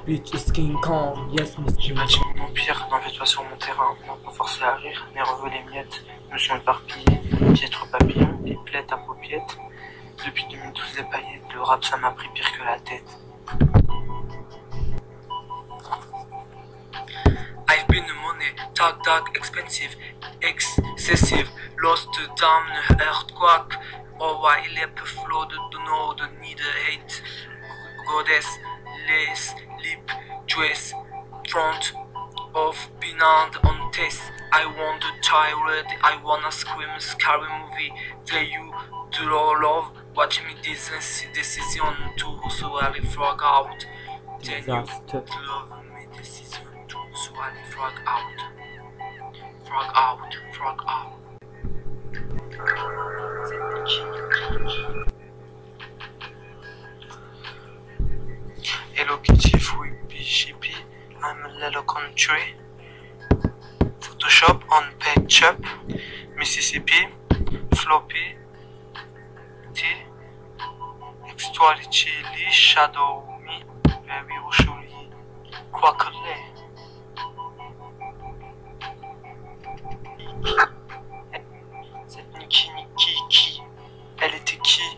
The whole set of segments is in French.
Bitch is King Kong, yes miss. J'ai bâti mon empire, n'en pas sur mon terrain, on m'a pas forcé à rire, mes reveux les miettes me sont éparpillés, piètre papillon, et plaies à paupiètes. Depuis 2012 les paillettes, le rap ça m'a pris pire que la tête. I've been the money, tag, expensive, excessive, lost down, earthquake, oh I lip flow, don't know, don't need hate, goddess, lace, lip, dress, front of binand on test. I want a child, I wanna scream, scary movie, tell you to love, watch me decision to so I frog out, tell you to love me decision to so I frog out, frog out, frog out. Hello Kitty, Flippy, Shippy, I'm a little country. Photoshop on Ketchup, Mississippi, Floppy, T, Extuality, Chili, Shadow Me, Very Usually, Quackle. Cette Nikki, qui? Elle était qui?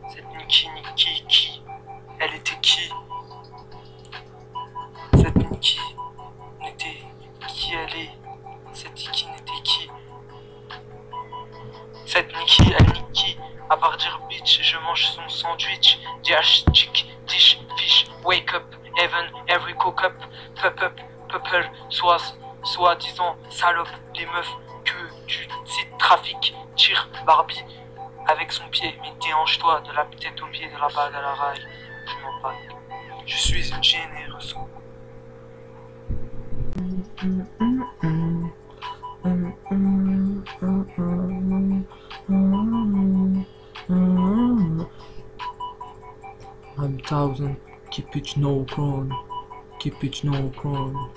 Cette Nikki, qui? Elle était qui? Cette Nikki n'était qui elle est? Cette Nikki n'était qui? Cette Nikki, elle nique qui? À part dire bitch, je mange son sandwich. Dash, chick, dish, fish, wake up, heaven, every cook up, pupper, soi-disant salope, les meufs que tu cites trafic, tire Barbie avec son pied, mais déhanche-toi de la tête aux pieds, de la bague à la raille. Je m'en bats. Je suis une généreuse. I'm thousand, keep it no crown, keep it no crown.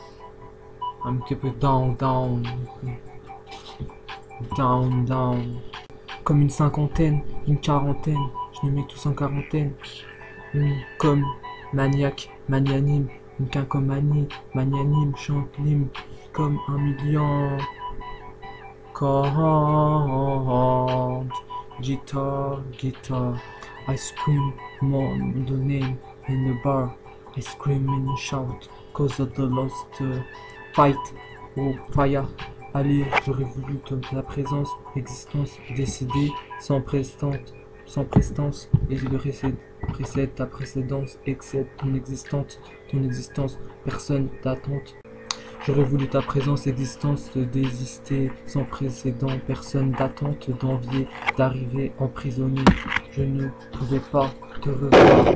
I'm keep it down. Comme une cinquantaine, une quarantaine, je les mets tous en quarantaine. Une comme maniaque, magnanime, une quinquomanie, magnanime, chante l'hymne comme 1 million. Chord, guitar, I scream on the name in the bar, I scream and shout, cause of the lost fight, oh fire. Allez, j'aurais voulu ta présence, existence, décidée, sans prestance, et le précède ta précédence, excède ton existence, personne d'attente. J'aurais voulu ta présence, existence, de désister, sans précédent, personne d'attente, d'envier, d'arriver emprisonné. Je ne pouvais pas te revoir.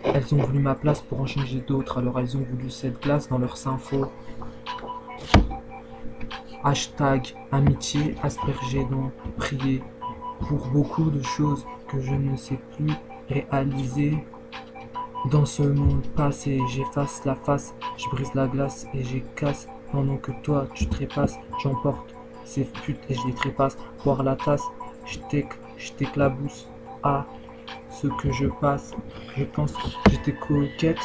Elles ont voulu ma place pour en changer d'autres, alors elles ont voulu cette glace dans leur sympho. Hashtag amitié, aspergé dans prier pour beaucoup de choses que je ne sais plus réaliser. Dans ce monde passé, j'efface la face, je brise la glace et j'écasse. Pendant que toi tu trépasses, j'emporte ces putes et je les trépasse. Boire la tasse, je t'éclabousse à ce que je passe. Je pense que j'étais coquette,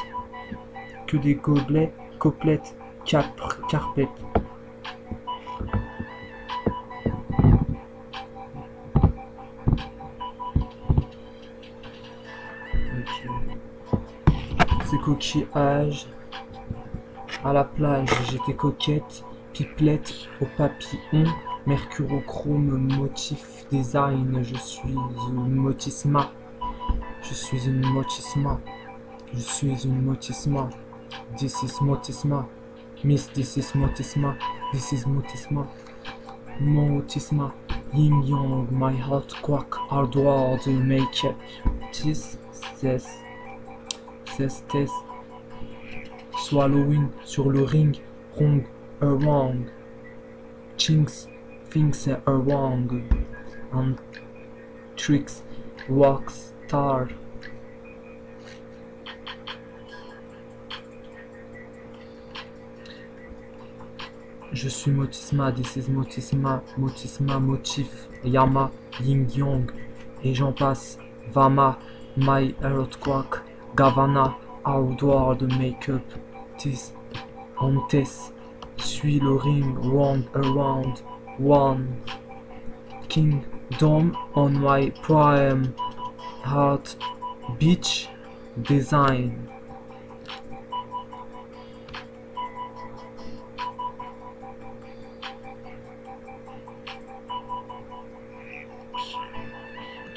que des gobelets, coplettes, carpettes. Ces coquillages à la plage, j'étais coquette, pipelette au papillon, mercurochrome, motif design, je suis une motisma, this is motisma, miss, this is motisma, yin yang, my heart quack, hardware, make up, this, swallowing sur le ring, wrong, around, chinks, things around, and tricks, rock star. Je suis motisma, this is motisma, motif, yama, yin yang, et j'en passe, vama, my earthquake. Gavana, outdoor the make-up, Tis, on Tess, suis le ring, round around, one, kingdom on my prime, heart, beach, design.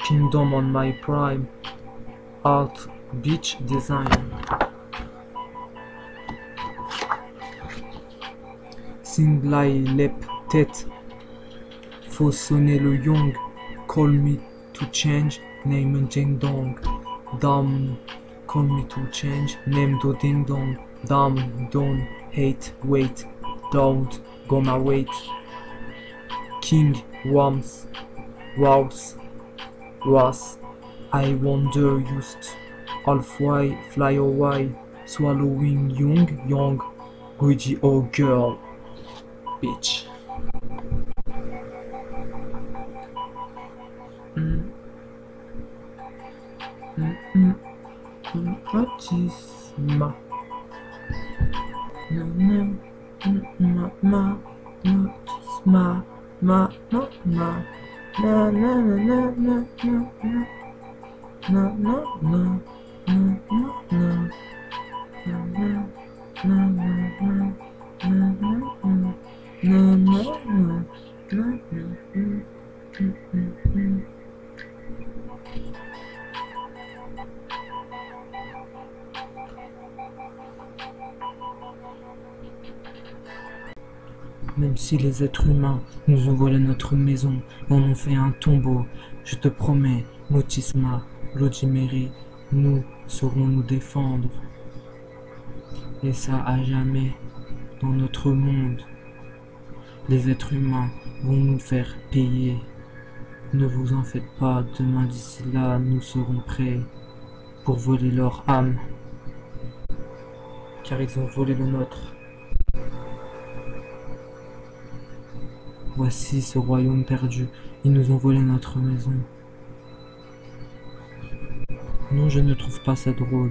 Kingdom on my prime, art, beach, design. Singlai, lep, tête, faut sonner le young, call me to change, name and ding dong, damn, call me to change, name do ding dong, damn, don't hate, wait, don't, gonna wait, king, wams, wows, was, I wonder used, halfway, fly away, swallowing young, greedy old girl, bitch. Autisme. Même si les êtres humains nous ont volé notre maison et en ont fait un tombeau, je te promets, Motisma, Lodimeri, nous saurons nous défendre. Et ça à jamais, dans notre monde, les êtres humains vont nous faire payer. Ne vous en faites pas, demain d'ici là, nous serons prêts pour voler leur âme, car ils ont volé le nôtre. Voici ce royaume perdu, ils nous ont volé notre maison. Non, je ne trouve pas ça drôle.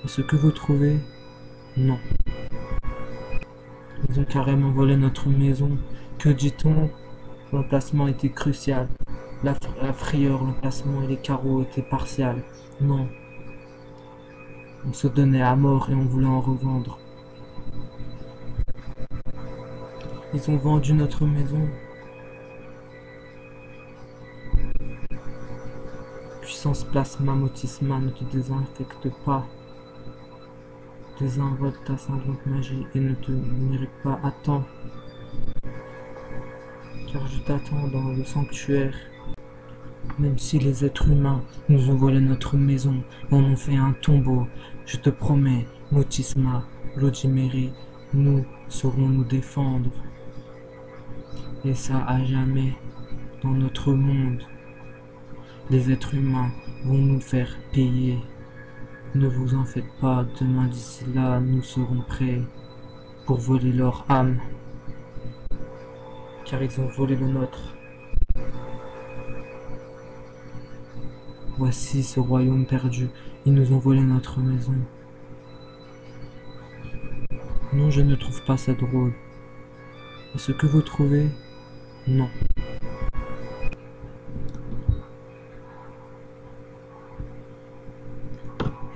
Et ce que vous trouvez? Non. Ils ont carrément volé notre maison. Que dit-on? L'emplacement était crucial. La frayeur, l'emplacement et les carreaux étaient partials. Non. On se donnait à mort et on voulait en revendre. Ils ont vendu notre maison. Puissance plasma motisma, ne te désinfecte pas. Désinvolte ta sanglante magie et ne te mérite pas à temps. Car je t'attends dans le sanctuaire. Même si les êtres humains nous ont volé notre maison et en ont fait un tombeau, je te promets, Motisma, Lodimeri, nous saurons nous défendre. Et ça à jamais, dans notre monde, les êtres humains vont nous faire payer. Ne vous en faites pas, demain d'ici là, nous serons prêts pour voler leur âme, car ils ont volé le nôtre. Voici ce royaume perdu, ils nous ont volé notre maison. Non, je ne trouve pas ça drôle. Et ce que vous trouvez? Non.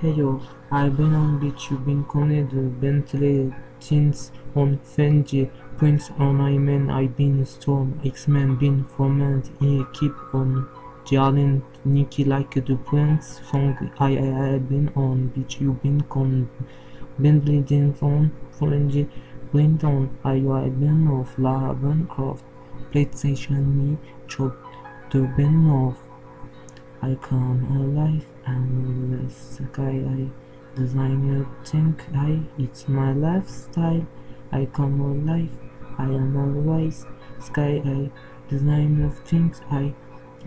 Hey yo, I've been on beach, you've been connected, Bentley, Teens on Fenji, Prince on Iman, I've been Storm, X-Men been Foment, he keep on Jalen, Nicky like the Prince song, I've been on beach, you've been con, Bentley, Teens on Fenji, Blind on, I've been off, Lara Croft, PlayStation me, chop the bin off. I come alive and the sky I designer think it's my lifestyle. I come alive, I am always sky I designer things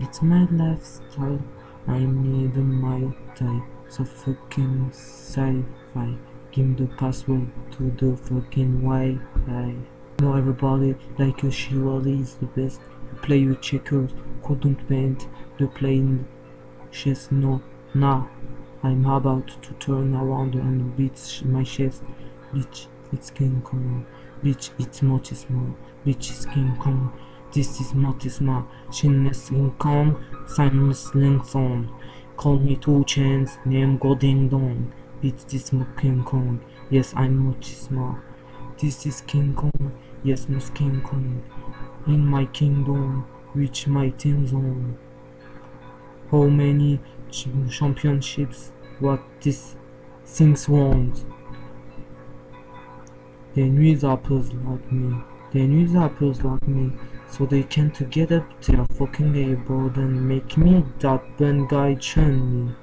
it's my lifestyle. I need my type so fucking sci-fi. Give the password to the fucking Wi-Fi. Know everybody like a Shirley is the best. Play your checkers, couldn't paint the plane chess no nah I'm about to turn around and beat my chest. Bitch, it's King Kong. Bitch, it's Motisma. Bitch, it's King Kong. This is Motisma. Shinless King Kong. Signless Linkson. Call me 2 Chainz. Name Go Ding Dong. Bitch, this is King Kong. Yes, I'm Motisma. This is King Kong. Yes, Miss King Kong. In my kingdom, reach my team zone. How many championships? What this things want? They need rappers like me. They need rappers like me, so they can get up their fucking able and make me that bad guy Chun-Li.